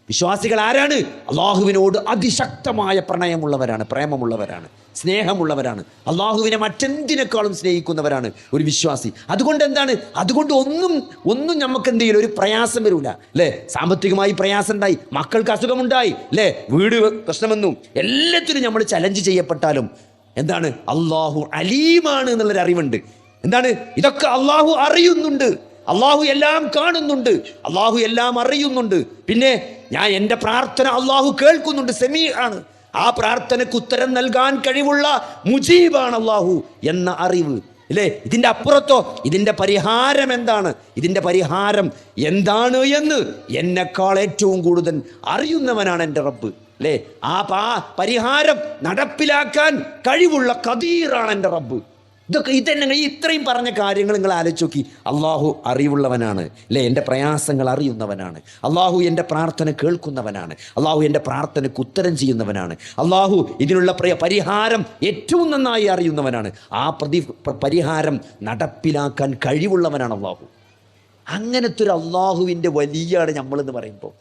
വിശ്വാസികൾ ആരാണ്? അള്ളാഹുവിനോട് അതിശക്തമായ പ്രണയമുള്ളവരാണ്, പ്രേമമുള്ളവരാണ്, സ്നേഹമുള്ളവരാണ്. അള്ളാഹുവിനെ മറ്റെന്തിനേക്കാളും സ്നേഹിക്കുന്നവരാണ് ഒരു വിശ്വാസി. അതുകൊണ്ട് എന്താണ്? അതുകൊണ്ട് ഒന്നും നമുക്ക് എന്തെങ്കിലും ഒരു പ്രയാസം വരില്ല അല്ലേ? സാമ്പത്തികമായി പ്രയാസം ഉണ്ടായി, മക്കൾക്ക് അസുഖമുണ്ടായി അല്ലേ, വീട് പ്രശ്നമെന്നും എല്ലാത്തിനും നമ്മൾ ചലഞ്ച് ചെയ്യപ്പെട്ടാലും എന്താണ്? അള്ളാഹു അലീമാണ് എന്നുള്ളൊരു അറിവുണ്ട്. എന്താണ്? ഇതൊക്കെ അള്ളാഹു അറിയുന്നുണ്ട്, അള്ളാഹു എല്ലാം കാണുന്നുണ്ട്, അള്ളാഹു എല്ലാം അറിയുന്നുണ്ട്. പിന്നെ എൻ്റെ പ്രാർത്ഥന അള്ളാഹു കേൾക്കുന്നുണ്ട്, സമീ ആണ്. ആ പ്രാർത്ഥനയ്ക്ക് ഉത്തരം നൽകാൻ കഴിവുള്ള മുജീബാണ് അള്ളാഹു എന്ന അറിവ് അല്ലേ? ഇതിൻ്റെ അപ്പുറത്തോ ഇതിൻ്റെ പരിഹാരം എന്താണ്, ഇതിൻ്റെ പരിഹാരം എന്താണ് എന്ന് എന്നെക്കാൾ ഏറ്റവും കൂടുതൽ അറിയുന്നവനാണ് എൻ്റെ റബ്ബ് അല്ലേ? ആ പരിഹാരം നടപ്പിലാക്കാൻ കഴിവുള്ള ഖദീറാണ് എൻ്റെ റബ്ബ്. ഇതെന്നെ ഇത്രയും പറഞ്ഞ കാര്യങ്ങൾ നിങ്ങൾ ആലോചിച്ച് നോക്കി. അള്ളാഹു അറിവുള്ളവനാണ് അല്ലേ? എൻ്റെ പ്രയാസങ്ങൾ അറിയുന്നവനാണ്. അള്ളാഹു എൻ്റെ പ്രാർത്ഥന കേൾക്കുന്നവനാണ്. അള്ളാഹു എൻ്റെ പ്രാർത്ഥനയ്ക്ക് ഉത്തരം ചെയ്യുന്നവനാണ്. അള്ളാഹു ഇതിനുള്ള പരിഹാരം ഏറ്റവും നന്നായി അറിയുന്നവനാണ്. ആ പരിഹാരം നടപ്പിലാക്കാൻ കഴിവുള്ളവനാണ് അള്ളാഹു. അങ്ങനത്തെ ഒരു അള്ളാഹുവിൻ്റെ വലിയാണ് നമ്മളെന്ന് പറയുമ്പോൾ.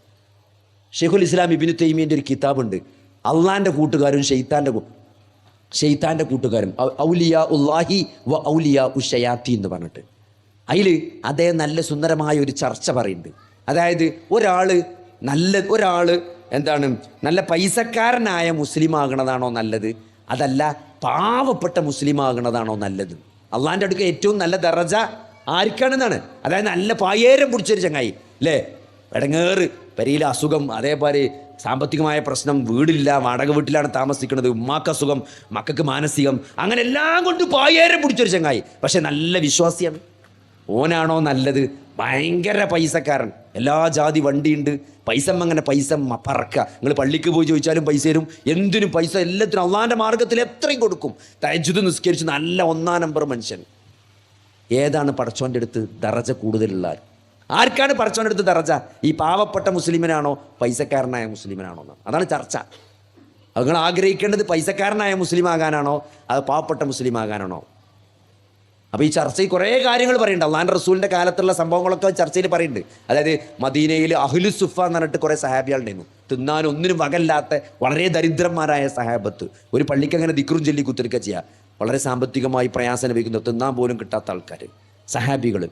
ഷെയ്ഖുൽ ഇസ്ലാം ഇബ്നു തൈമിയ്യൻ്റെ ഒരു കിതാബുണ്ട്, അള്ളാൻ്റെ കൂട്ടുകാരും ഷെയ്ത്താൻ്റെ കൂട്ടുകാരും, ഔലിയാ ഉല്ലാഹി വ ഔലിയാ ഉശയാത്തി എന്ന് പറഞ്ഞിട്ട്. അതിൽ അദ്ദേഹം നല്ല സുന്ദരമായ ഒരു ചർച്ച പറയുന്നുണ്ട്. അതായത് ഒരാൾ എന്താണ് നല്ല പൈസക്കാരനായ മുസ്ലിം ആകണതാണോ നല്ലത്, അതല്ല പാവപ്പെട്ട മുസ്ലിം ആകണതാണോ നല്ലത്? അള്ളാൻ്റെ അടുക്ക ഏറ്റവും നല്ല ദറജ ആർക്കാണെന്നാണ്. അതായത് നല്ല പായേരം പിടിച്ചൊരു ചങ്ങായി അല്ലേ, ഇടങ്ങേറ്, പെരയിലെ അസുഖം, അതേപോലെ സാമ്പത്തികമായ പ്രശ്നം, വീടില്ല, വാടക വീട്ടിലാണ് താമസിക്കുന്നത്, ഉമ്മാക്ക് അസുഖം, മക്കൾക്ക് മാനസികം, അങ്ങനെ എല്ലാം കൊണ്ട് പായേരം പിടിച്ചൊരു ചങ്ങായി, പക്ഷെ നല്ല വിശ്വാസിയാണ്. ഓനാണോ നല്ലത്? ഭയങ്കര പൈസക്കാരൻ, എല്ലാ ജാതി വണ്ടിയുണ്ട്, പൈസ പറക്കുക. നിങ്ങൾ പള്ളിക്ക് പോയി ചോദിച്ചാലും പൈസ തരും, എന്തിനും പൈസ, എല്ലാത്തിനും അള്ളാൻ്റെ മാർഗത്തിൽ എത്രയും കൊടുക്കും. തഹജ്ജുദ് നിസ്കരിച്ച് നല്ല 1-ാം നമ്പർ മനുഷ്യൻ. ഏതാണ് പടച്ചോൻ്റെ അടുത്ത് ദറജ കൂടുതലുള്ള? ആർക്കാണ് പടച്ചോൻ്റെ അടുത്ത് ദറജ? ഈ പാവപ്പെട്ട മുസ്ലിമിനാണോ പൈസക്കാരനായ മുസ്ലിമിനാണോ എന്നാണ്. അതാണ് ചർച്ച. നിങ്ങൾ ആഗ്രഹിക്കേണ്ടത് പൈസക്കാരനായ മുസ്ലിം ആകാനാണോ അത് പാവപ്പെട്ട മുസ്ലിം ആകാനാണോ? അപ്പോൾ ഈ ചർച്ചയിൽ കുറേ കാര്യങ്ങൾ പറയുന്നുണ്ട്. അള്ളാൻ്റെ റസൂലിൻ്റെ കാലത്തുള്ള സംഭവങ്ങളൊക്കെ ചർച്ചയിൽ പറയുന്നുണ്ട്. അതായത് മദീനയിൽ അഹ്ലു സുഫ എന്ന് പറഞ്ഞിട്ട് കുറേ സഹാബികളുണ്ടായിരുന്നു, തിന്നാൻ ഒന്നിനും വകല്ലാത്ത വളരെ ദരിദ്രന്മാരായ സഹാബത്ത്. ഒരു പള്ളിക്ക് അങ്ങനെ ദിക്റും ചൊല്ലി കുത്തിരിക്കുക ചെയ്യുക, വളരെ സാമ്പത്തികമായി പ്രയാസം അനുഭവിക്കുന്ന, തിന്നാൻ പോലും കിട്ടാത്ത ആൾക്കാർ, സഹാബികൾ.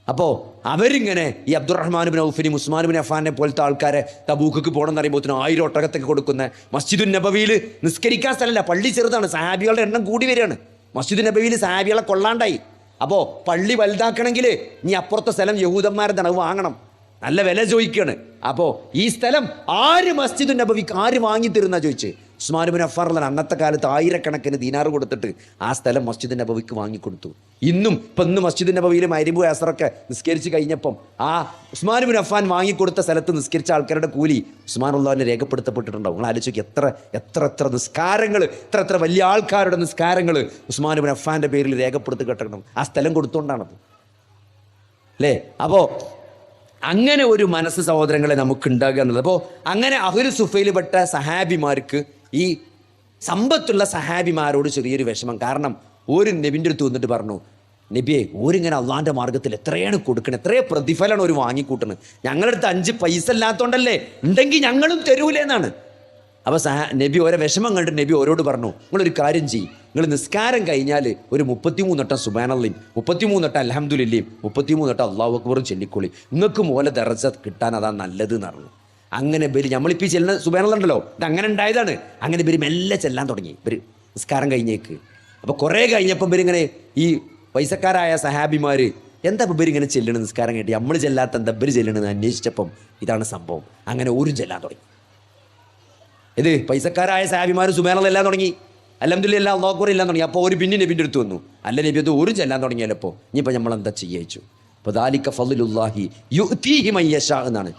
അപ്പോൾ അവരിങ്ങനെ ഈ അബ്ദുറഹ്മാൻ ബിൻ ഔഫിനും ഉസ്മാൻ ബിൻ അഫ്ഫാനെ പോലത്തെ ആൾക്കാരെ തബൂക്ക് പോകണം എന്ന് പറയുമ്പോൾ 1000 ഒട്ടകത്തൊക്കെ കൊടുക്കുന്ന, മസ്ജിദുൻ നബവിയിൽ നിസ്കരിക്കാൻ സ്ഥലമില്ല, പള്ളി ചെറുതാണ്, സഹാബികളുടെ എണ്ണം കൂടി വരികയാണ്. മസ്ജിദുൻ നബവിയിൽ സഹാബികളെ കൊള്ളാണ്ടായി. അപ്പോൾ പള്ളി വലുതാക്കണമെങ്കിൽ ഇനി അപ്പുറത്തെ സ്ഥലം യഹൂദന്മാരുടെ അത് വാങ്ങണം, നല്ല വില ചോദിക്കുകയാണ്. അപ്പോൾ ഈ സ്ഥലം മസ്ജിദുൻ നബവിക്ക് ആര് വാങ്ങിത്തരുന്ന ചോദിച്ച് ഉസ്മാൻ ബിൻ അഫ്ഫാൻ അന്നത്തെ കാലത്ത് 1000 ദീനാർ കൊടുത്തിട്ട് ആ സ്ഥലം മസ്ജിദുൻ നബവിക്ക് വാങ്ങിക്കൊടുത്തു. ഇന്ന് മസ്ജിദുൻ നബവിയിൽ മഗ്‌രിബ് അസറൊക്കെ നിസ്കരിച്ച് കഴിഞ്ഞപ്പം ആ ഉസ്മാൻ ബിൻ അഫ്ഫാൻ വാങ്ങിക്കൊടുത്ത സ്ഥലത്ത് നിസ്കരിച്ച ആൾക്കാരുടെ കൂലി ഉസ്മാനുള്ളാഹിനെ രേഖപ്പെടുത്തപ്പെട്ടിട്ടുണ്ടാവും. നിങ്ങൾ ആലോചിക്കുക, എത്ര നിസ്കാരങ്ങൾ, എത്ര വലിയ ആൾക്കാരുടെ നിസ്കാരങ്ങൾ ഉസ്മാൻ ബിൻ അഫ്ഫാൻ്റെ പേരിൽ രേഖപ്പെടുത്തി കിട്ടണം. ആ സ്ഥലം കൊടുത്തുകൊണ്ടാണത് അല്ലേ? അപ്പോൾ അങ്ങനെ ഒരു മനസ്സ് സഹോദരങ്ങളെ നമുക്ക് ഉണ്ടാകുക എന്നുള്ളത്. അപ്പോൾ അങ്ങനെ അഹ്ലു സുഫയിൽപ്പെട്ട സഹാബിമാർക്ക് ഈ സമ്പത്തുള്ള സഹാബിമാരോട് ചെറിയൊരു വിഷമം. കാരണം ഒരു നബിൻ്റെ അടുത്ത് വന്നിട്ട് പറഞ്ഞു, നബിയെ ഓരിങ്ങനെ അള്ളാൻ്റെ മാർഗത്തിൽ എത്രയാണ് കൊടുക്കണത്, എത്രയോ പ്രതിഫലമാണ് ഒരു വാങ്ങിക്കൂട്ടുന്നത്, ഞങ്ങളുടെ അടുത്ത് 5 പൈസ ഇല്ലാത്തതുകൊണ്ടല്ലേ, ഉണ്ടെങ്കിൽ ഞങ്ങളും തരൂലെന്നാണ്. അപ്പോൾ നബി ഓരോ വിഷമം കണ്ടിട്ട് നബി ഓരോട് പറഞ്ഞു, നിങ്ങളൊരു കാര്യം ചെയ്യും, നിങ്ങൾ നിസ്കാരം കഴിഞ്ഞാൽ ഒരു 33 വട്ടം സുബ്ഹാനല്ലയും 33 വട്ടം അൽഹംദുലില്ലയും 33 വട്ടം അല്ലാഹു അക്ബറും ചൊല്ലിക്കോളി, നിങ്ങൾക്ക് മോല ദറജ കിട്ടാൻ അതാ നല്ലത് എന്ന് പറഞ്ഞു. അങ്ങനെ ബലി നമ്മളിപ്പോൾ ഈ ചെല്ലുന്ന സുബ്ഹാനല്ലാഹ് ഉണ്ടല്ലോ, ഇത് അങ്ങനെ ഉണ്ടായതാണ്. അങ്ങനെ ബലി മെല്ലെ ചെല്ലാൻ തുടങ്ങി ഇവർ നിസ്കാരം കഴിഞ്ഞേക്ക്. അപ്പോൾ കുറേ കഴിഞ്ഞപ്പം ഇവരിങ്ങനെ ഈ പൈസക്കാരായ സഹാബിമാർ എന്താ ഇവരിങ്ങനെ ചെല്ലണം നിസ്കാരം കഴിഞ്ഞിട്ട്, നമ്മൾ ചെല്ലാത്ത എന്താ ഇവർ ചെല്ലണമെന്ന് അന്വേഷിച്ചപ്പം ഇതാണ് സംഭവം. അങ്ങനെ ഓരും ചെല്ലാൻ തുടങ്ങി. ഇത് പൈസക്കാരായ സഹാബിമാർ സുബ്ഹാനല്ലാഹ് എല്ലാം തുടങ്ങി, അൽഹംദുലില്ലാഹ് അല്ലാഹു അക്ബർ എല്ലാം തുടങ്ങി. അപ്പോൾ ഒരു പിന്നെ നബിൻ്റെ അടുത്ത് വന്നു, അല്ല നബി അത് ഒരു ചെല്ലാൻ തുടങ്ങിയാലപ്പോൾ ഇനിയിപ്പോൾ നമ്മൾ എന്താ ചെയ്യിച്ചു? അപ്പോൾ ദാലിക ഫളിലുല്ലാഹി യുഅ്തീഹി മൻ യശാ എന്നാണ്.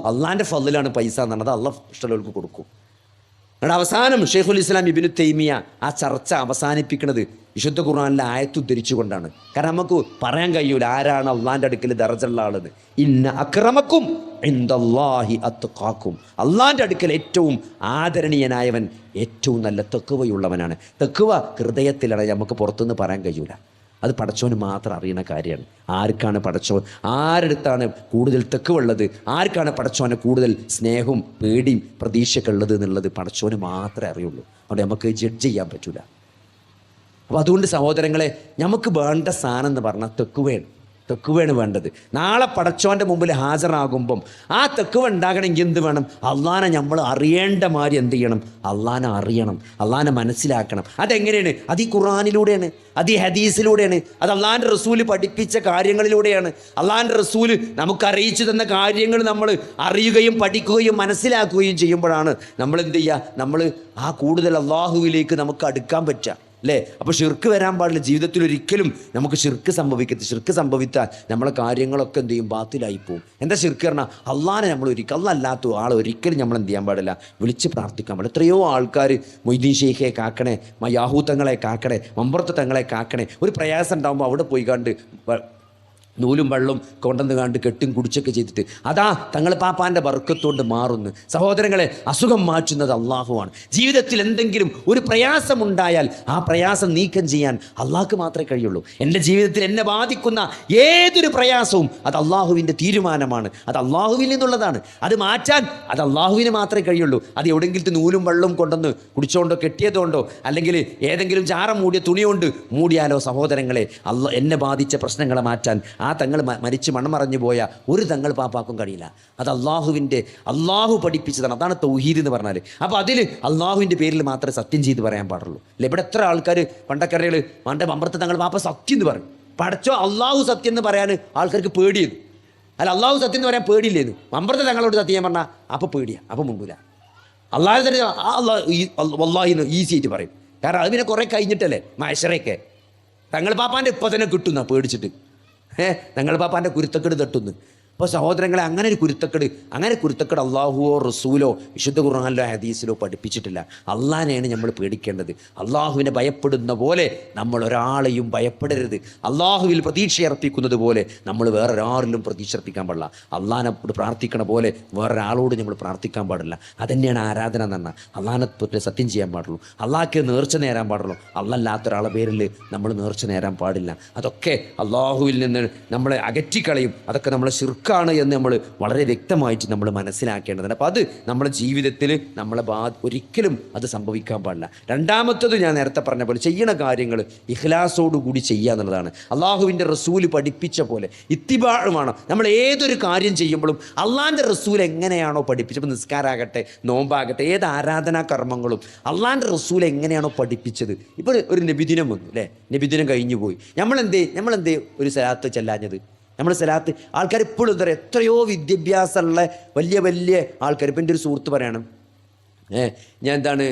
അള്ളാൻ്റെ ഫളിലാണ് പൈസ എന്ന് പറഞ്ഞത്, അള്ളാഹ് ഇഷ്ടമുള്ളവർക്ക് കൊടുക്കും. എന്നിട്ട് അവസാനം ഷെയ്ഖുൽ ഇസ്ലാം ഇബ്നു തൈമിയ ആ ചർച്ച അവസാനിപ്പിക്കുന്നത് വിശുദ്ധ ഖുർആനിലെ ആയത്ത് ഉദ്ധരിച്ചുകൊണ്ടാണ്. കാരണം നമുക്ക് പറയാൻ കഴിയൂല ആരാണ് അള്ളാൻ്റെ അടുക്കൽ ദറജയുള്ള ആളെന്ന്. ഇന്ന അക്രമക്കും ഇൻദല്ലാഹി അത്ഖാക്കും, അള്ളാൻ്റെ അടുക്കൽ ഏറ്റവും ആദരണീയനായവൻ ഏറ്റവും നല്ല തഖ്വയുള്ളവനാണ്. തഖ്വ ഹൃദയത്തിലാണ്, നമുക്ക് പുറത്തുനിന്ന് പറയാൻ കഴിയൂല. അത് പടച്ചോന് മാത്രം അറിയുന്ന കാര്യമാണ്. ആർക്കാണ് പടച്ചോൻ, ആരെടുത്താണ് കൂടുതൽ തെക്കുള്ളത്, ആർക്കാണ് പടച്ചോനെ കൂടുതൽ സ്നേഹവും പേടിയും പ്രതീക്ഷയൊക്കെ ഉള്ളത് എന്നുള്ളത് പടച്ചോന് മാത്രമേ അറിയുള്ളൂ. അതുകൊണ്ട് നമുക്ക് ജഡ്ജ് ചെയ്യാൻ പറ്റൂല. അപ്പോൾ അതുകൊണ്ട് സഹോദരങ്ങളെ, നമുക്ക് വേണ്ട സാധനം എന്ന് പറഞ്ഞാൽ തെക്കുവയാണ് വേണ്ടത്. നാളെ പടച്ചോൻ്റെ മുമ്പിൽ ഹാജരാകുമ്പം ആ തെക്കുവ ഉണ്ടാകണമെങ്കിൽ എന്ത് വേണം? അള്ളാനെ നമ്മൾ അറിയേണ്ട മാതിരി എന്ത് ചെയ്യണം? അള്ളാനെ അറിയണം, അള്ളാനെ മനസ്സിലാക്കണം. അതെങ്ങനെയാണ്? അത് ഈ ഖുർആനിലൂടെയാണ്, അത് ഈ ഹദീസിലൂടെയാണ്, അത് അള്ളാൻ്റെ റസൂല് പഠിപ്പിച്ച കാര്യങ്ങളിലൂടെയാണ്. അള്ളാൻ്റെ റസൂല് നമുക്ക് അറിയിച്ചു തന്ന കാര്യങ്ങൾ നമ്മൾ അറിയുകയും പഠിക്കുകയും മനസ്സിലാക്കുകയും ചെയ്യുമ്പോഴാണ് നമ്മൾ എന്ത് ചെയ്യുക? നമ്മൾ ആ കൂടുതൽ അള്ളാഹുവിലേക്ക് നമുക്ക് അടുക്കാൻ പറ്റുക, അല്ലേ? അപ്പോൾ ഷിർക്ക് വരാൻ പാടില്ല. ജീവിതത്തിൽ ഒരിക്കലും നമുക്ക് ഷിർക്ക് സംഭവിക്കരുത്. ഷിർക്ക് സംഭവിച്ചാൽ നമ്മളെ കാര്യങ്ങളൊക്കെ എന്ത് ചെയ്യും? ബാത്തിലായി പോകും. എന്താ ഷിർക്ക് പറഞ്ഞാൽ? അള്ളാനെ നമ്മൾ ഒരിക്കലും, അല്ലല്ലാത്ത ആളെ ഒരിക്കലും നമ്മൾ എന്ത് ചെയ്യാൻ പാടില്ല? വിളിച്ച് പ്രാർത്ഥിക്കാൻ പാടില്ല. എത്രയോ ആൾക്കാർ മൊയ്തീൻ ഷെയ്ഖെ കാക്കണേ, യാഹൂത്തങ്ങളെ കാക്കണേ, മമ്പുറത്ത് തങ്ങളെ കാക്കണേ, ഒരു പ്രയാസം ഉണ്ടാകുമ്പോൾ അവിടെ പോയി കണ്ട് നൂലും വെള്ളം കൊണ്ടുവന്ന് കണ്ട് കെട്ടും കുടിച്ചൊക്കെ ചെയ്തിട്ട് അതാ തങ്ങൾ പാപ്പാൻ്റെ ബർക്കത്തോണ്ട് മാറുന്നു. സഹോദരങ്ങളെ, അസുഖം മാറ്റുന്നത് അള്ളാഹുവാണ്. ജീവിതത്തിൽ എന്തെങ്കിലും ഒരു പ്രയാസമുണ്ടായാൽ ആ പ്രയാസം നീക്കം ചെയ്യാൻ അള്ളാഹ്ക്ക് മാത്രമേ കഴിയുള്ളൂ. എൻ്റെ ജീവിതത്തിൽ എന്നെ ബാധിക്കുന്ന ഏതൊരു പ്രയാസവും അത് അള്ളാഹുവിൻ്റെ തീരുമാനമാണ്, അത് അള്ളാഹുവിൽ നിന്നുള്ളതാണ്. അത് മാറ്റാൻ അത് അള്ളാഹുവിന് മാത്രമേ കഴിയുള്ളൂ. അത് എവിടെയെങ്കിലും നൂലും വെള്ളം കൊണ്ടുവന്ന് കുടിച്ചോണ്ടോ കെട്ടിയതുകൊണ്ടോ അല്ലെങ്കിൽ ഏതെങ്കിലും ജാറ മൂടിയ തുണി കൊണ്ട് മൂടിയാലോ സഹോദരങ്ങളെ, എന്നെ ബാധിച്ച പ്രശ്നങ്ങളെ മാറ്റാൻ ആ തങ്ങൾ മരിച്ച് മൺമറഞ്ഞു പോയ ഒരു തങ്ങൾ പാപ്പാക്കും കഴിയില്ല. അത് അള്ളാഹു പഠിപ്പിച്ചതാണ്. അതാണ് തൗഹീദ് എന്ന് പറഞ്ഞാൽ. അപ്പോൾ അതിൽ അള്ളാഹുവിൻ്റെ പേരിൽ മാത്രമേ സത്യം ചെയ്ത് പറയാൻ പാടുള്ളൂ. അല്ല, ഇവിടെ എത്ര ആൾക്കാർ പണ്ടക്കറികൾ പണ്ട് മമ്പറത്ത് തങ്ങൾ പാപ്പ സത്യം എന്ന് പറയും. പടച്ചോ അള്ളാഹു സത്യം എന്ന് പറയാൻ ആൾക്കാർക്ക് പേടിയത്. അല്ല, അള്ളാഹു സത്യം എന്ന് പറയാൻ പേടിയില്ലേന്ന്. മമ്പറത്ത് തങ്ങളോട് സത്യം പറഞ്ഞാൽ അപ്പോൾ പേടിയാ, അപ്പോൾ മുണ്ടൂല. അള്ളാഹു തന്നെ അള്ളാഹിന്ന് ഈസി ആയിട്ട് പറയും. കാരണം അത് പിന്നെ കുറേ കഴിഞ്ഞിട്ടല്ലേ മഹ്ശറയൊക്കെ. തങ്ങൾ പാപ്പാൻ്റെ ഇപ്പം തന്നെ കിട്ടുന്ന പേടിച്ചിട്ട് തങ്ങൾ പാപ്പാൻ്റെ കുരുത്തക്കേട് തട്ടുന്നു. അപ്പോൾ സഹോദരങ്ങളെ, അങ്ങനെ കുരുത്തക്കേട് അള്ളാഹുവോ റസൂലോ വിശുദ്ധ ഖുർആനിലോ ഹദീസിലോ പഠിപ്പിച്ചിട്ടില്ല. അള്ളാഹിനെയാണ് നമ്മൾ പേടിക്കേണ്ടത്. അള്ളാഹുവിനെ ഭയപ്പെടുന്ന പോലെ നമ്മൾ ഒരാളെയും ഭയപ്പെടരുത്. അള്ളാഹുവിൽ പ്രതീക്ഷ അർപ്പിക്കുന്നത് പോലെ നമ്മൾ വേറൊരാളിലും പ്രതീക്ഷ അർപ്പിക്കാൻ പാടില്ല. അള്ളാഹിനോട് പ്രാർത്ഥിക്കണ പോലെ വേറൊരാളോട് നമ്മൾ പ്രാർത്ഥിക്കാൻ പാടില്ല. അതന്നെയാണ് ആരാധന എന്ന് പറഞ്ഞാൽ. അള്ളാഹിനെ തൊട്ട് സത്യം ചെയ്യാൻ പാടുള്ളൂ, അള്ളാഹ്ക്ക് നേർച്ച നേരാൻ പാടുള്ളൂ. അള്ളല്ലാത്തൊരാളെ പേരിൽ നമ്മൾ നേർച്ച നേരാൻ പാടില്ല. അതൊക്കെ അള്ളാഹുവിൽ നിന്ന് നമ്മളെ അകറ്റിക്കളയും. അതൊക്കെ നമ്മളെ ശിർക്ക് ാണ് എന്ന് നമ്മൾ വളരെ വ്യക്തമായിട്ട് നമ്മൾ മനസ്സിലാക്കേണ്ടതുണ്ട്. അപ്പോൾ അത് നമ്മുടെ ജീവിതത്തിൽ നമ്മളെ ഒരിക്കലും അത് സംഭവിക്കാൻ പാടില്ല. രണ്ടാമത്തത് ഞാൻ നേരത്തെ പറഞ്ഞ പോലെ ചെയ്യുന്ന കാര്യങ്ങൾ ഇഖ്ലാസോടുകൂടി ചെയ്യുക എന്നുള്ളതാണ്. അള്ളാഹുവിൻ്റെ റസൂല് പഠിപ്പിച്ച പോലെ ഇത്തിബാഴുമാണ്. നമ്മൾ ഏതൊരു കാര്യം ചെയ്യുമ്പോഴും അള്ളാഹിൻ്റെ റസൂൽ എങ്ങനെയാണോ പഠിപ്പിച്ചത്, നിസ്കാരാകട്ടെ, നോമ്പാകട്ടെ, ഏത് ആരാധനാ കർമ്മങ്ങളും അള്ളാഹിൻ്റെ റസൂൽ എങ്ങനെയാണോ പഠിപ്പിച്ചത്. ഇപ്പോൾ ഒരു നബിദിനം വന്നു, അല്ലേ? നബിദിനം കഴിഞ്ഞു പോയി. നമ്മളെന്തേ ഒരു സലാത്ത് ചെല്ലാഞ്ഞത്? നമ്മൾ സലാത്ത് ആൾക്കാർ ഇപ്പോഴും എന്താ പറയുക, എത്രയോ വിദ്യാഭ്യാസമുള്ള വലിയ ആൾക്കാർ. ഇപ്പം എൻ്റെ ഒരു സുഹൃത്ത് പറയണം, ഞാൻ എന്താണ്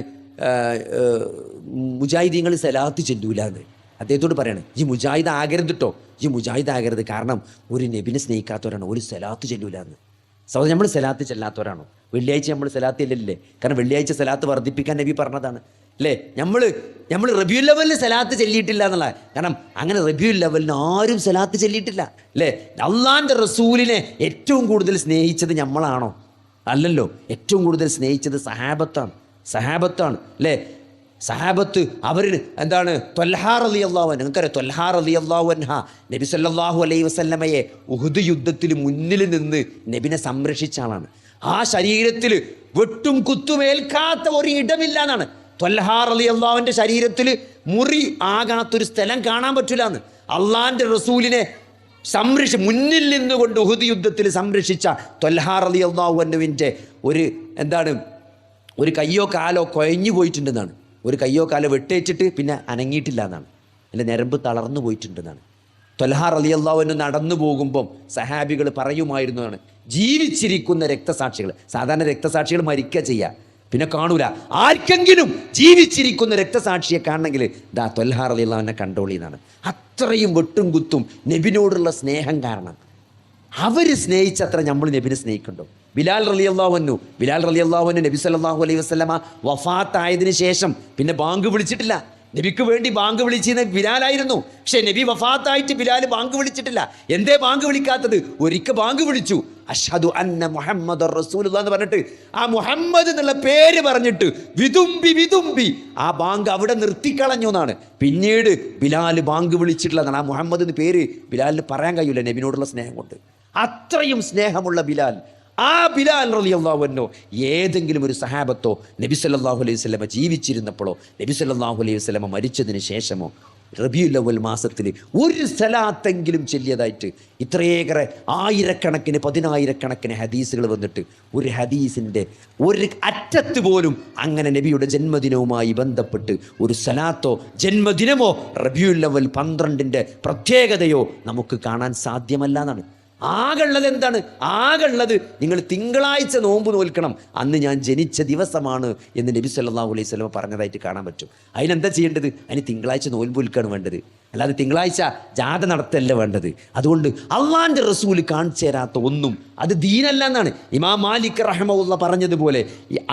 മുജാഹിദീങ്ങൾ സലാത്ത് ചെല്ലൂല എന്ന് അദ്ദേഹത്തോട് പറയണം. ഈ മുജാഹിദ് ആകരുത് കേട്ടോ, ഈ മുജാഹിദ് ആകരുത്. കാരണം ഒരു നബിനെ സ്നേഹിക്കാത്തവരാണോ ഒരു സലാത്ത് ചെല്ലൂല എന്ന്. സഹോദരൻ, നമ്മൾ സലാത്ത് ചെല്ലാത്തവരാണോ? വെള്ളിയാഴ്ച നമ്മൾ സലാത്ത് ചെല്ലില്ലേ? കാരണം വെള്ളിയാഴ്ച സലാത്ത് വർദ്ധിപ്പിക്കാൻ നബി പറഞ്ഞതാണ്, അല്ലേ? നമ്മൾ റബിയുൽ അവലിന് സലാത്ത് ചെല്ലിയിട്ടില്ല എന്നുള്ള. കാരണം അങ്ങനെ റബിയുൽ അവലിന് ആരും സലാത്ത് ചെല്ലിയിട്ടില്ല, അല്ലേ? അള്ളാഹിൻ്റെ റസൂലിനെ ഏറ്റവും കൂടുതൽ സ്നേഹിച്ചത് നമ്മളാണോ? അല്ലല്ലോ. ഏറ്റവും കൂടുതൽ സ്നേഹിച്ചത് സഹാബത്താണ്, അല്ലേ? സഹാബത്ത് അവർ എന്താണ്, ത്വൽഹാ റളിയല്ലാഹു അൻഹ, നിങ്ങൾക്കറിയാം ത്വൽഹാ റളിയല്ലാഹു അൻഹ നബി സല്ലല്ലാഹു അലൈഹി വസല്ലമയെ ഉഹുദ് യുദ്ധത്തിൽ മുന്നിൽ നിന്ന് നബിനെ സംരക്ഷിച്ച ആളാണ്. ആ ശരീരത്തിൽ വെട്ടും കുത്തുമേൽക്കാത്ത ഒരു ഇടമില്ല എന്നാണ്. ത്വൽഹാ റളിയല്ലാഹുവിൻ്റെ ശരീരത്തിൽ മുറി ആകാത്തൊരു സ്ഥലം കാണാൻ പറ്റില്ല എന്ന്. അള്ളാഹിൻ്റെ റസൂലിനെ മുന്നിൽ നിന്നുകൊണ്ട് ഉഹുദ് യുദ്ധത്തിൽ സംരക്ഷിച്ച ത്വൽഹാ റളിയല്ലാഹു അൻഹുവിൻ്റെ ഒരു കയ്യോ കാലോ കുഴഞ്ഞു പോയിട്ടുണ്ടെന്നാണ്. ഒരു കയ്യോ കാലോ വെട്ടേച്ചിട്ട് പിന്നെ അനങ്ങിയിട്ടില്ല എന്നാണ്. എൻ്റെ ഞരമ്പ് തളർന്നു പോയിട്ടുണ്ടെന്നാണ്. ത്വൽഹാ റളിയല്ലാഹു അൻഹു നടന്നു പോകുമ്പം സഹാബികൾ പറയുമായിരുന്നതാണ്, ജീവിച്ചിരിക്കുന്ന രക്തസാക്ഷികൾ, സാധാരണ രക്തസാക്ഷികൾ മരിക്കുക ചെയ്യുക, പിന്നെ കാണൂല. ആർക്കെങ്കിലും ജീവിച്ചിരിക്കുന്ന രക്തസാക്ഷിയെ കാണണമെങ്കിൽ ദാ ത്വൽഹാ റളിയല്ലാഹു അൻഹു കൺട്രോൾ ചെയ്യുന്നതാണ്. അത്രയും വെട്ടും കുത്തും നബിനോടുള്ള സ്നേഹം കാരണം. അവർ സ്നേഹിച്ചത്ര നമ്മൾ നബിനെ സ്നേഹിക്കുന്നുണ്ടോ? ബിലാൽ റളിയല്ലാഹു അൻഹു നബി സല്ലല്ലാഹു അലൈഹി വസല്ലമ വഫാത്തായതിനു ശേഷം പിന്നെ ബാങ്ക് വിളിച്ചിട്ടില്ല. നബിക്ക് വേണ്ടി ബാങ്ക് വിളിച്ചിരുന്ന ബിലാലായിരുന്നു. പക്ഷെ നബി വഫാത്തായിട്ട് ബിലാൽ ബാങ്ക് വിളിച്ചിട്ടില്ല. എന്തേ ബാങ്ക് വിളിക്കാത്തത്? ഒരിക്കൽ ബാങ്ക് വിളിച്ചു, അഷ്ഹദു അന്ന മുഹമ്മദ് റസൂലുള്ളാഹി എന്ന് പറഞ്ഞിട്ട് ആ മുഹമ്മദ് എന്നുള്ള പേര് പറഞ്ഞിട്ട് വിതുമ്പി ആ ബാങ്ക് അവിടെ നിർത്തിക്കളഞ്ഞു എന്നാണ്. പിന്നീട് ബിലാൽ ബാങ്ക് വിളിച്ചിട്ടുള്ളതാണ്. ആ മുഹമ്മദ് എന്ന് പേര് ബിലാലിന് പറയാൻ കഴിയില്ല നബിനോടുള്ള സ്നേഹം കൊണ്ട്. അത്രയും സ്നേഹമുള്ള ബിലാൽ. ആ ബിലാൽ റളിയല്ലാഹു അൻഹു ഏതെങ്കിലും ഒരു സഹാബത്തോ നബി സല്ലല്ലാഹു അലൈഹി വസല്ലമ ജീവിച്ചിരുന്നപ്പോഴോ നബി സല്ലല്ലാഹു അലൈഹി വസല്ലമ മരിച്ചതിന് ശേഷമോ റബീഉൽ അവ്വൽ മാസത്തിൽ ഒരു സലാത്തെങ്കിലും ചൊല്ലിയതായിട്ട് ഇത്രയേറെ ആയിരക്കണക്കിന് പതിനായിരക്കണക്കിന് ഹദീസുകൾ വന്നിട്ട് ഒരു ഹദീസിൻ്റെ ഒരു അറ്റത്ത് പോലും അങ്ങനെ നബിയുടെ ജന്മദിനവുമായി ബന്ധപ്പെട്ട് ഒരു സലാത്തോ ജന്മദിനമോ റബീഉൽ അവ്വൽ 12-ന്റെ പ്രത്യേകതയോ നമുക്ക് കാണാൻ സാധ്യമല്ല എന്നാണ്. ആകുള്ളത് എന്താണ്? ആകുള്ളത് നിങ്ങൾ തിങ്കളാഴ്ച നോമ്പ് നോൽക്കണം, അന്ന് ഞാൻ ജനിച്ച ദിവസമാണ് എന്ന് നബി സല്ലല്ലാഹു അലൈഹി വസല്ലം പറഞ്ഞതായിട്ട് കാണാൻ പറ്റും. അതിനെന്താ ചെയ്യേണ്ടത്? അതിന് തിങ്കളാഴ്ച നോൽമ്പ് നോൽക്കാണ് വേണ്ടത്, അല്ലാതെ തിങ്കളാഴ്ച ജാഥ നടത്തല്ല വേണ്ടത്. അതുകൊണ്ട് അള്ളാന്റെ റസൂല് കാണിച്ചു തരാത്ത ഒന്നും അത് ദീനല്ല എന്നാണ് ഇമാം മാലിക് റഹ്മഹുല്ലാഹ് പറഞ്ഞതുപോലെ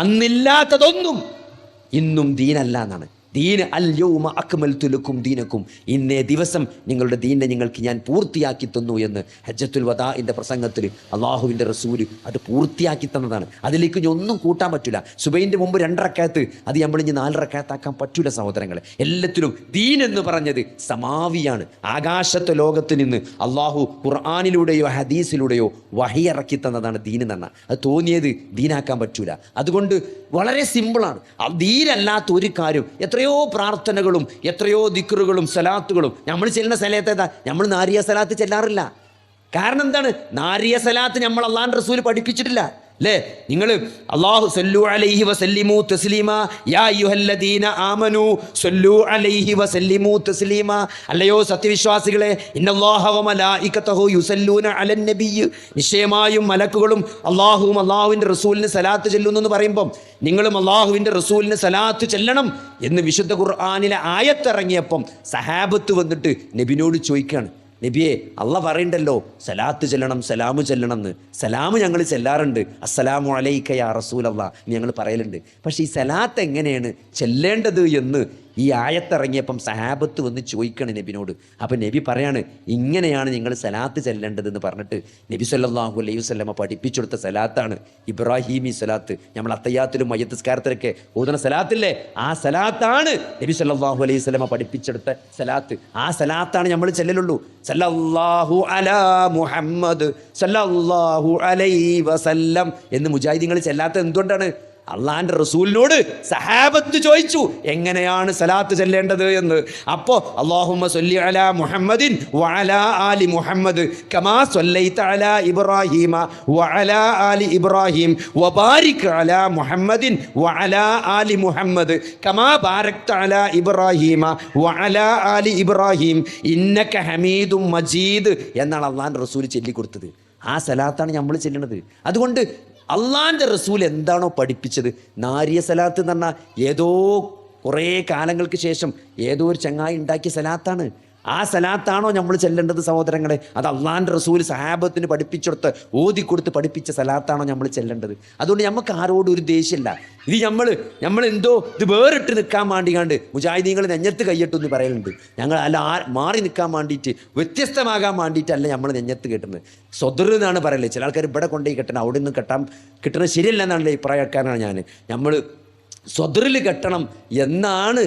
അന്നില്ലാത്തതൊന്നും ഇന്നും ദീനല്ല എന്നാണ്. ദീൻ അൽ യൗമ അക്മൽതു ലക്കും ദീനക്കും, ഇന്നേ ദിവസം നിങ്ങളുടെ ദീനെ നിങ്ങൾക്ക് ഞാൻ പൂർത്തിയാക്കി തന്നു എന്ന് ഹജ്ജത്തുൽ വദാഇന്റെ പ്രസംഗത്തിൽ അള്ളാഹുവിൻ്റെ റസൂല് അത് പൂർത്തിയാക്കി തന്നതാണ്. അതിലേക്ക് ഇനി ഒന്നും കൂട്ടാൻ പറ്റില്ല. സുബൈൻ്റെ മുമ്പ് 2 റക്അത്ത് അത് നമ്മൾ ഇനി 4 റക്അത്താക്കാൻ പറ്റൂല സഹോദരങ്ങളെ. എല്ലാത്തിലും ദീൻ എന്ന് പറഞ്ഞത് സമാവിയാണ്. ആകാശത്തെ ലോകത്ത് നിന്ന് അള്ളാഹു ഖുർആനിലൂടെയോ ഹദീസിലൂടെയോ വഹി ഇറക്കി തന്നതാണ് ദീൻ എന്ന് പറഞ്ഞാൽ. അത് തോന്നിയത് ദീനാക്കാൻ പറ്റൂല. അതുകൊണ്ട് വളരെ സിമ്പിളാണ്. ദീനല്ലാത്ത ഒരു കാര്യം, എത്രയോ പ്രാർത്ഥനകളും എത്രയോ ദിക്റുകളും സലാത്തുകളും നമ്മൾ ചെല്ലുന്ന സ്ഥലത്ത് ഏതാ? നമ്മൾ നാരിയ സലാത്ത് ചെല്ലാറില്ല. കാരണം എന്താണ്? നാരിയ സലാത്ത് നമ്മൾ അള്ളാഹുവിൻ്റെ റസൂൽ പഠിപ്പിച്ചിട്ടില്ല അല്ലേ? നിങ്ങൾ അല്ലാഹു സല്ലു അലൈഹി വസല്ലിമു തസ്ലീമ യാ അയ്യുഹല്ലദീന ആമനു സല്ലു അലൈഹി വസല്ലിമു തസ്ലീമ, അല്ലയോ സത്യവിശ്വാസികളെ, ഇന്നല്ലാഹ വ മലായികതഹു യുസല്ലൂന അലൻ നബിയ്യ്, നിശ്ചയമായും മലക്കുകളും അള്ളാഹുവും അള്ളാഹുവിൻ്റെ റസൂലിന് സലാത്ത് ചെല്ലുന്നു എന്ന് പറയുമ്പം നിങ്ങളും അള്ളാഹുവിൻ്റെ റസൂലിന് സലാത്ത് ചെല്ലണം എന്ന് വിശുദ്ധ ഖുർആനിലെ ആയത്തിറങ്ങിയപ്പം സഹാബത്ത് വന്നിട്ട് നബിനോട് ചോദിക്കുകയാണ്, നബിയെ അള്ളാഹ് പറയണ്ടല്ലോ സലാത്ത് ചെല്ലണം സലാമു ചെല്ലണം എന്ന്. സലാമ് ഞങ്ങൾ ചെല്ലാറുണ്ട്, അസ്സലാമു അലൈക യാ റസൂലല്ലാഹ് ഞങ്ങൾ പറയലുണ്ട്. പക്ഷേ ഈ സലാത്ത് എങ്ങനെയാണ് ചെല്ലേണ്ടത് എന്ന് ഈ ആയത്തിറങ്ങിയപ്പം സഹാബത്ത് വന്ന് ചോദിക്കണം നബിനോട്. അപ്പം നബി പറയാണ്, ഇങ്ങനെയാണ് നിങ്ങൾ സലാത്ത് ചെല്ലേണ്ടതെന്ന് പറഞ്ഞിട്ട് നബി സല്ലല്ലാഹു അലൈഹി വസല്ലമ പഠിപ്പിച്ചെടുത്ത സലാത്താണ് ഇബ്രാഹീമി സലാത്ത്. നമ്മൾ അത്തയ്യാത്തിലും മയ്യത്ത് നിസ്കാരത്തിലൊക്കെ ഓതുന്ന സലാത്തില്ലേ, ആ സലാത്താണ് നബി സല്ലല്ലാഹു അലൈഹി വസല്ലമ പഠിപ്പിച്ചെടുത്ത സലാത്ത്. ആ സലാത്താണ് നമ്മൾ ചെല്ലലുള്ളൂ. സല്ലല്ലാഹു അലാ മുഹമ്മദ് സല്ലല്ലാഹു അലൈഹി വസല്ലം എന്ന് മുജാഹിദീങ്ങൾ ചെല്ലാത്ത എന്തുകൊണ്ടാണ്? അള്ളാന്റെ റസൂലിനോട് സഹാബത്ത് ചോദിച്ചു എങ്ങനെയാണ് സലാത്ത് ചെല്ലേണ്ടത് എന്ന്. അപ്പോൾ അല്ലാഹുമ്മ സ്വല്ലി അലാ മുഹമ്മദിൻ വഅലാ ആലി മുഹമ്മദ് കമാ സ്വല്ലൈത അലാ ഇബ്രാഹീമ വഅലാ ആലി ഇബ്രാഹിം വബാരിക് അലാ മുഹമ്മദിൻ വഅലാ ആലി മുഹമ്മദ് കമാ ബാരക്ത അലാ ഇബ്രാഹീമ വഅലാ ആലി ഇബ്രാഹിം ഇന്നക ഹമീദും മജീദ് എന്നാണ് അള്ളാന്റെ റസൂൽ ചൊല്ലിക്കൊടുത്തത്. ആ സലാത്താണ് നമ്മൾ ചെല്ലുന്നത്. അതുകൊണ്ട് അള്ളാൻ്റെ റസൂൽ എന്താണോ പഠിപ്പിച്ചത്, നാരിയ സലാത്ത് എന്ന് പറഞ്ഞാൽ ഏതോ കുറേ കാലങ്ങൾക്ക് ശേഷം ഏതോ ഒരു ചങ്ങായി ഉണ്ടാക്കിയ സലാത്താണ്. ആ സലാത്താണോ നമ്മൾ ചെല്ലേണ്ടത് സഹോദരങ്ങളെ? അത് അള്ളാൻ്റെ റസൂൽ സഹാബത്തിന് പഠിപ്പിച്ചെടുത്ത് ഓതിക്കൊടുത്ത് പഠിപ്പിച്ച സലാത്താണോ നമ്മൾ ചെല്ലേണ്ടത്? അതുകൊണ്ട് നമുക്ക് ആരോടും ഒരു ദേഷ്യമില്ല. ഇത് നമ്മൾ എന്തോ ഇത് വേറിട്ട് നിൽക്കാൻ വേണ്ടിക്കാണ്ട് മുജാഹിദീങ്ങൾ നെഞ്ഞത്ത് കയ്യട്ടെന്ന് പറയുന്നുണ്ട്. ഞങ്ങൾ അല്ല മാറി നിൽക്കാൻ വേണ്ടിയിട്ട് വ്യത്യസ്തമാകാൻ വേണ്ടിയിട്ടല്ല നമ്മൾ നെഞ്ഞത്ത് കെട്ടുന്നത്. സ്വദർ എന്നാണ് പറയല്ലേ. ചില ആൾക്കാർ ഇവിടെ കൊണ്ടുപോയി കെട്ടണം, അവിടെ നിന്ന് കെട്ടാൻ കിട്ടുന്നത് ശരിയല്ല എന്നാണല്ലേ അഭിപ്രായക്കാരനാണ് ഞാൻ. നമ്മൾ സ്വദറിൽ കെട്ടണം എന്നാണ്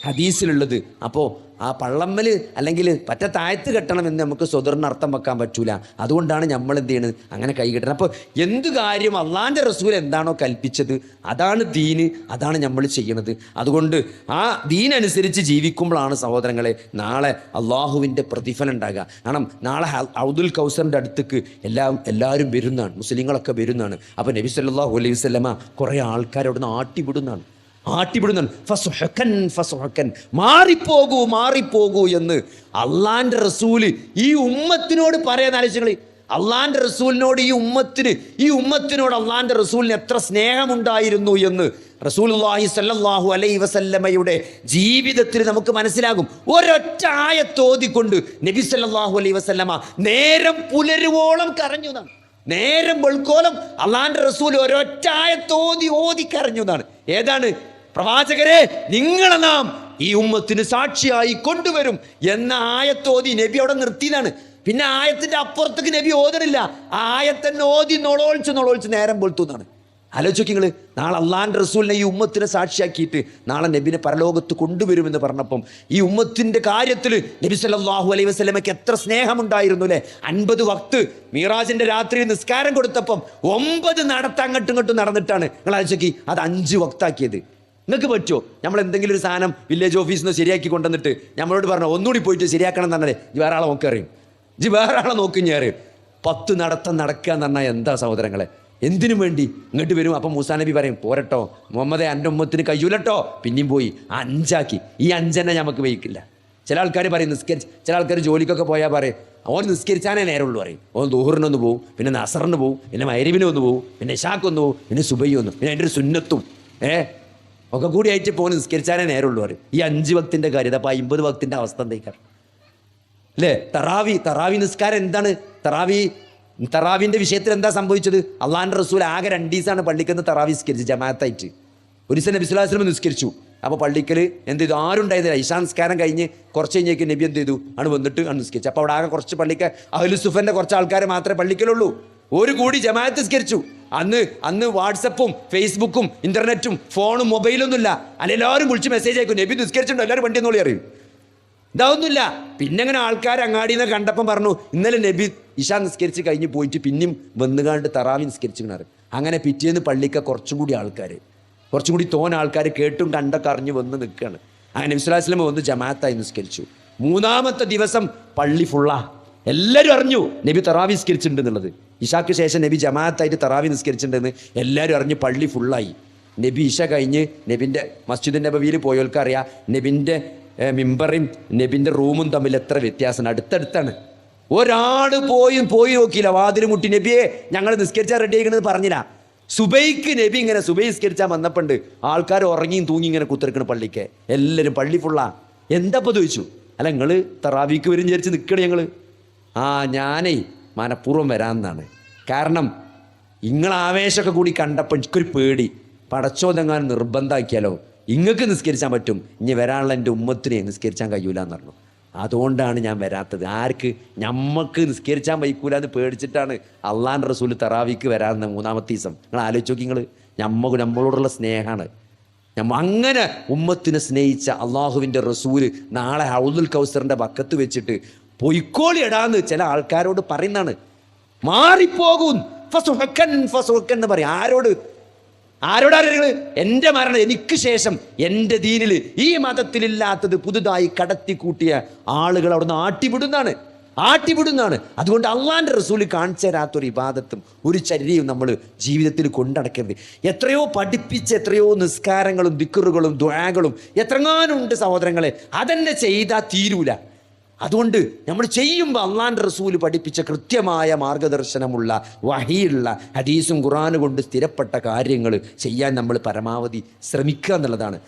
ഹദീസിലുള്ളത്. അപ്പോൾ ആ പള്ളമ്മൽ അല്ലെങ്കിൽ പറ്റ താഴത്ത് കെട്ടണമെന്ന് നമുക്ക് സ്വദറിന് അർത്ഥം വെക്കാൻ പറ്റൂല. അതുകൊണ്ടാണ് നമ്മൾ എന്ത് ചെയ്യണത്, അങ്ങനെ കൈ കെട്ടണം. അപ്പോൾ എന്തു കാര്യം അള്ളാൻ്റെ റസൂൽ എന്താണോ കൽപ്പിച്ചത് അതാണ് ദീന്, അതാണ് നമ്മൾ ചെയ്യണത്. അതുകൊണ്ട് ആ ദീനനുസരിച്ച് ജീവിക്കുമ്പോഴാണ് സഹോദരങ്ങളെ നാളെ അള്ളാഹുവിൻ്റെ പ്രതിഫലം ഉണ്ടാകുക. കാരണം നാളെ ഔദുൽ കൗസറിൻ്റെ അടുത്തേക്ക് എല്ലാവരും വരുന്നതാണ്, മുസ്ലിങ്ങളൊക്കെ വരുന്നതാണ്. അപ്പോൾ നബി സല്ലല്ലാഹു അലൈഹി വസല്ലമ കുറേ ആൾക്കാരവിടുന്ന് ആട്ടിവിടുന്നതാണ്. ഫസ്ഹക്കൻ മാറിപ്പോകൂ എന്ന് അള്ളാന്റെ റസൂല് ഈ ഉമ്മത്തിനോട് പറയാൻ ആലോചിച്ചങ്ങൾ. അള്ളാന്റെ റസൂലിനോട് ഈ ഉമ്മത്തിനോട് അള്ളാന്റെ റസൂലിന് എത്ര സ്നേഹമുണ്ടായിരുന്നു എന്ന് റസൂലുള്ളാഹി സ്വല്ലല്ലാഹു അലൈഹി വസല്ലമയുടെ ജീവിതത്തിൽ നമുക്ക് മനസ്സിലാകും. ഒരൊറ്റ ആയത്തോതിക്കൊണ്ട് നബി സല്ലല്ലാഹു അലൈഹി വസല്ലമ നേരം പുലരുവോളം കരഞ്ഞു എന്നാണ്. നേരം വെളുക്കോളം അള്ളാന്റെ റസൂൽ ഒരൊറ്റ ആയത്തോതി കരഞ്ഞു എന്നാണ്. ഏതാണ്? പ്രവാചകരെ, നിങ്ങളെ നാം ഈ ഉമ്മത്തിന് സാക്ഷിയായി കൊണ്ടുവരും എന്ന ആയത്തോതി നബി അവിടെ നിർത്തിയതാണ്. പിന്നെ ആയത്തിന്റെ അപ്പുറത്തേക്ക് നബി ഓതണില്ല. ആയത്തന്നെ ഓതി നൊളോളിച്ച് നേരം പൊളുത്തുന്നാണ്. ആലോചിക്കും നിങ്ങൾ, നാളെ അള്ളാന്റെ റസൂലിനെ ഈ ഉമ്മത്തിനെ സാക്ഷിയാക്കിയിട്ട് നാളെ നബിനെ പരലോകത്ത് കൊണ്ടുവരുമെന്ന് പറഞ്ഞപ്പം ഈ ഉമ്മത്തിന്റെ കാര്യത്തിൽ നബി സല്ലല്ലാഹു അലൈഹി വസല്ലമയ്ക്ക് എത്ര സ്നേഹമുണ്ടായിരുന്നു അല്ലേ. 50 വക്ത് മീറാജിന്റെ രാത്രി നിസ്കാരം കൊടുത്തപ്പം 9 അങ്ങോട്ടും ഇങ്ങോട്ടും നടന്നിട്ടാണ്. നിങ്ങൾ ആലോചിക്കി, അത് 5 വക്താക്കിയത്. നിങ്ങൾക്ക് പറ്റുമോ? നമ്മൾ എന്തെങ്കിലും ഒരു സാധനം വില്ലേജ് ഓഫീസിൽ നിന്ന് ശരിയാക്കി കൊണ്ടുവന്നിട്ട് നമ്മളോട് പറഞ്ഞു ഒന്നുകൂടി പോയിട്ട് ശരിയാക്കണം എന്ന് പറഞ്ഞാൽ ഇത് വേറെ ആളെ നോക്കറിയും, ഇത് വേറെ ആളെ നോക്കി ഞാൻ അറിയും. 10 നടക്കുക എന്ന് പറഞ്ഞാൽ എന്താ സഹോദരങ്ങളെ, എന്തിനു വേണ്ടി ഇങ്ങോട്ട് വരും. അപ്പം മൂസാ നബി പറയും പോരട്ടോ മുഹമ്മദേ, എൻ്റെ ഉമ്മത്തിന് കഴിയൂലട്ടോ. പിന്നെയും പോയി 5 ആക്കി. ഈ 5 തന്നെ നമുക്ക് വഹിക്കില്ല. ചില ആൾക്കാർ പറയും നിസ്കരിച്ച്, ചില ആൾക്കാർ ജോലിക്കൊക്കെ പോയാൽ പറയും ഓൻ നിസ്കരിച്ചാനേ നേരമുള്ളൂ പറയും. ഓൻ ദുഹറിനൊന്ന് പോവും, പിന്നെ നസറിന് പോവും, പിന്നെ മഗ്‌രിബിന് ഒന്ന് പോവും, പിന്നെ ഇശാക്കൊന്ന് പോവും, പിന്നെ സുബഹി ഒന്ന്, പിന്നെ അതിൻ്റെ ഒരു സുന്നത്തും ഒക്കെ കൂടി ആയിട്ട് പോകും, നിസ്കരിച്ചാനേ നേരമുള്ളൂ പറയും. ഈ 5 വക്തിൻ്റെ കാര്യം. അപ്പോൾ 50 വക്തിൻ്റെ അവസ്ഥ എന്തേക്കാറ് അല്ലേ? തറാവി നിസ്കാരം എന്താണ്? തറാവിൻ്റെ വിഷയത്തിൽ എന്താ സംഭവിച്ചത്? അള്ളാഹിൻ്റെ റസൂൽ ആകെ 2 ദിവസമാണ് പള്ളിക്കന്ന് തറാവി നിസ്കരിച്ചു ജമാഅത്തായിട്ട്. ഒരു ദിവസം നബി സ്വല്ലല്ലാഹു അലൈഹി വസല്ലം നിസ്കരിച്ചു. അപ്പോൾ പള്ളിക്കൽ എന്ത് ചെയ്തു? ആരും ഉണ്ടായിരുന്നില്ല. ഇശാ നിസ്കാരം കഴിഞ്ഞ് കുറച്ച് കഴിഞ്ഞേക്ക് നബി എന്ത് ചെയ്തു? വന്നിട്ട് നിസ്കരിച്ചു. അപ്പോൾ അവിടെ ആകെ കുറച്ച് പള്ളിക്ക് അഹ്ലു സുഫൻ്റെ കുറച്ച് ആൾക്കാർ മാത്രമേ പള്ളിക്കലുള്ളൂ. ഒരു കൂടി ജമാഅത്ത് നിസ്കരിച്ചു. അന്ന് വാട്സപ്പും ഫേസ്ബുക്കും ഇന്റർനെറ്റും ഫോണും മൊബൈലൊന്നുമില്ല. എല്ലാവരും വിളിച്ച് മെസ്സേജ് അയക്കും നബി നിസ്കരിച്ചിട്ടുണ്ടോ, എല്ലാവരും വണ്ടി എന്നോളി അറിയും. ഇതാവുന്നില്ല. പിന്നെ അങ്ങനെ ആൾക്കാർ അങ്ങാടിയിൽ നിന്ന് കണ്ടപ്പം പറഞ്ഞു ഇന്നലെ നബി ഇശാ നിസ്കരിച്ച് കഴിഞ്ഞ് പോയിട്ട് പിന്നെയും വന്നുകാണ്ട് തറാവി നിസ്കരിച്ചിരുന്നത്. അങ്ങനെ പിറ്റേന്ന് പള്ളിക്ക കുറച്ചും കൂടി ആൾക്കാർ കേട്ടും കണ്ടൊക്കെ അറിഞ്ഞ് വന്ന് നിൽക്കുകയാണ്. അങ്ങനെ നബി സ്വല്ലല്ലാഹു അലൈഹി വസല്ലം വന്ന് ജമാഅത്തായി നിസ്കരിച്ചു. 3-ാമത്തെ ദിവസം പള്ളി ഫുള്ളാ. എല്ലാവരും അറിഞ്ഞു നബി തറാവി നിസ്കരിച്ചിട്ടുണ്ട് എന്നുള്ളത്. ഇശാക്ക് ശേഷം നബി ജമാഅത്തായിട്ട് തറാവി നിസ്കരിച്ചിട്ടുണ്ടെന്ന് എല്ലാവരും അറിഞ്ഞ് പള്ളി ഫുള്ളായി. നബി ഇശ കഴിഞ്ഞ് നബിൻ്റെ മസ്ജിദ് നബവിയിൽ പോയവർക്കറിയാം നബിൻ്റെ മിമ്പറും നബിൻ്റെ റൂമും തമ്മിൽ എത്ര വ്യത്യാസമാണ്. അടുത്തടുത്താണ്. ഒരാൾ പോയി നോക്കിയില്ല. വാതിൽ മുട്ടി നബിയെ ഞങ്ങൾ നിസ്കരിച്ചാൽ റെഡി ആയിക്കണെന്ന് പറഞ്ഞില്ല. സുബൈക്ക് നബി ഇങ്ങനെ സുബൈ നിസ്കരിച്ചാൽ വന്നപ്പോണ്ട് ആൾക്കാർ ഉറങ്ങിയും തൂങ്ങി ഇങ്ങനെ കുത്തിരിക്കണം പള്ളിക്ക്. എല്ലാവരും പള്ളി ഫുള്ളാ. എന്താപ്പോൾ ചോദിച്ചു, അല്ല നിങ്ങൾ തറാവിക്ക് വരും വിചാരിച്ച് നിൽക്കണേ ഞങ്ങൾ. ഞാനേ മനഃപൂർവ്വം വരാമെന്നാണ്. കാരണം നിങ്ങൾ ആവേശമൊക്കെ കൂടി കണ്ടപ്പോൾ എനിക്കൊരു പേടി, പടച്ചോതെങ്ങാനും നിർബന്ധമാക്കിയാലോ ഇങ്ങൾക്ക് നിസ്കരിച്ചാൻ പറ്റും, ഇനി വരാനുള്ള എൻ്റെ ഉമ്മത്തിനെ നിസ്കരിച്ചാൻ കഴിയൂല എന്ന് പറഞ്ഞു. അതുകൊണ്ടാണ് ഞാൻ വരാത്തത്. ആർക്ക്? ഞമ്മക്ക് നിസ്കരിച്ചാൻ വയ്ക്കൂല എന്ന് പേടിച്ചിട്ടാണ് അള്ളാഹിൻ്റെ റസൂൽ തറാവിക്ക് വരാമെന്ന് 3-ാമത്തെ ദിവസം. നിങ്ങൾ ആലോചിച്ച് നോക്കി, നമ്മളോടുള്ള സ്നേഹമാണ്. അങ്ങനെ ഉമ്മത്തിനെ സ്നേഹിച്ച അള്ളാഹുവിൻ്റെ റസൂല് നാളെ ഹൗദുൽ കൗസറിൻ്റെ വക്കത്ത് വെച്ചിട്ട് പൊയ്ക്കോളി ഇടാന്ന് ചില ആൾക്കാരോട് പറയുന്നതാണ്. മാറിപ്പോകും എന്ന് പറയും. ആരോടാണ്? എൻ്റെ മരണം എനിക്ക് ശേഷം എൻ്റെ ദീനിൽ ഈ മതത്തിലില്ലാത്തത് പുതുതായി കടത്തിക്കൂട്ടിയ ആളുകൾ അവിടുന്ന് ആട്ടിവിടുന്നാണ്. അതുകൊണ്ട് അള്ളാഹിൻ്റെ റസൂല് കാണിച്ചു തരാത്തൊരു ഇബാദത്തും ഒരു ചര്യയും നമ്മൾ ജീവിതത്തിൽ കൊണ്ടടക്കരുത്. എത്രയോ പഠിപ്പിച്ച എത്രയോ നിസ്കാരങ്ങളും ദിക്റുകളും ദുആകളും എത്രങ്ങാനുണ്ട് സഹോദരങ്ങളെ, അതെന്നെ ചെയ്താൽ തീരൂല. അതുകൊണ്ട് നമ്മൾ ചെയ്യുമ്പോൾ അള്ളാഹിൻ്റെ റസൂല് പഠിപ്പിച്ച കൃത്യമായ മാർഗദർശനമുള്ള വഹിയുള്ള ഹദീസും ഖുർആനും കൊണ്ട് സ്ഥിരപ്പെട്ട കാര്യങ്ങൾ ചെയ്യാൻ നമ്മൾ പരമാവധി ശ്രമിക്കുക എന്നുള്ളതാണ്.